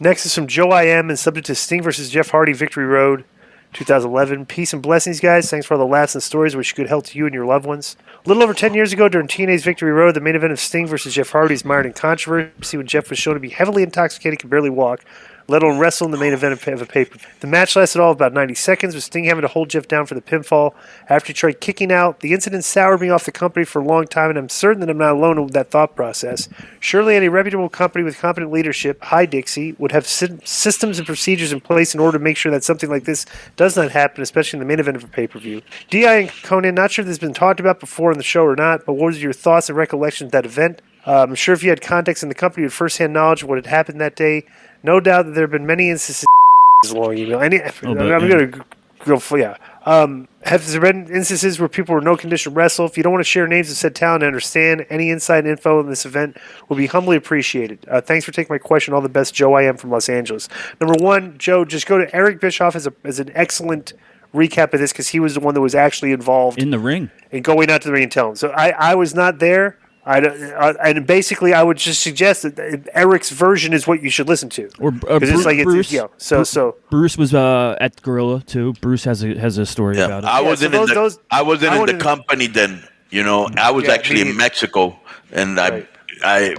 Next is from Joe I.M. and subject to Sting versus Jeff Hardy, Victory Road, 2011. Peace and blessings, guys. Thanks for all the laughs and stories. Wish good health to you and your loved ones. A little over 10 years ago, during TNA's Victory Road, the main event of Sting versus Jeff Hardy is mired in controversy when Jeff was shown to be heavily intoxicated, could barely walk, let alone wrestle in the main event of a paper. The match lasted all of about 90 seconds, with Sting having to hold Jeff down for the pinfall after he tried kicking out. The incident soured me off the company for a long time, and I'm certain that I'm not alone with that thought process. Surely any reputable company with competent leadership, hi Dixie, would have systems and procedures in place in order to make sure that something like this does not happen, especially in the main event of a pay-per-view. D.I. and Konnan, not sure if this has been talked about before on the show or not, but what was your thoughts and recollections of that event? I'm sure if you had context in the company, you had firsthand knowledge of what had happened that day. No doubt that there have been many instances. Long email. I'm going to go for have there been instances where people were no condition to wrestle? If you don't want to share names of said talent, I understand. Any inside info in this event will be humbly appreciated. Thanks for taking my question. All the best, Joe. I am from Los Angeles. Number one, Joe, just go to Eric Bischoff as an excellent recap of this because he was the one that was actually involved in the ring and going out to the ring and telling. So I was not there. And basically, I would just suggest that Eric's version is what you should listen to. Or Bruce. Bruce was at Gorilla too. Bruce has a story about it. I wasn't in the company then. I was actually in Mexico, and I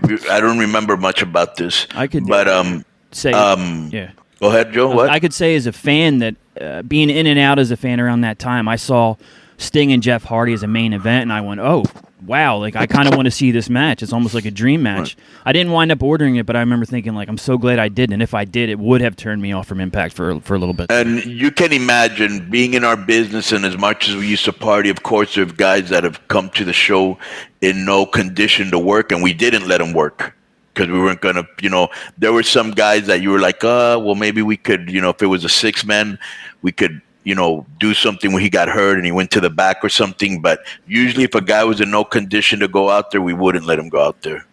don't remember much about this. I could, say, Go ahead, Joe. What I could say as a fan that being in and out as a fan around that time, I saw Sting and Jeff Hardy as a main event, and I went, oh. Wow, like I kind of want to see this match. It's almost like a dream match. Right. I didn't wind up ordering it, but I remember thinking, like, I'm so glad I didn't. And if I did, it would have turned me off from Impact for a little bit. And you can imagine being in our business, and as much as we used to party, of course, there are guys that have come to the show in no condition to work, and we didn't let them work because we weren't going to, there were some guys that you were like, well, maybe we could, if it was a 6-man, we could, do something when he got hurt and he went to the back or something. But usually if a guy was in no condition to go out there, we wouldn't let him go out there.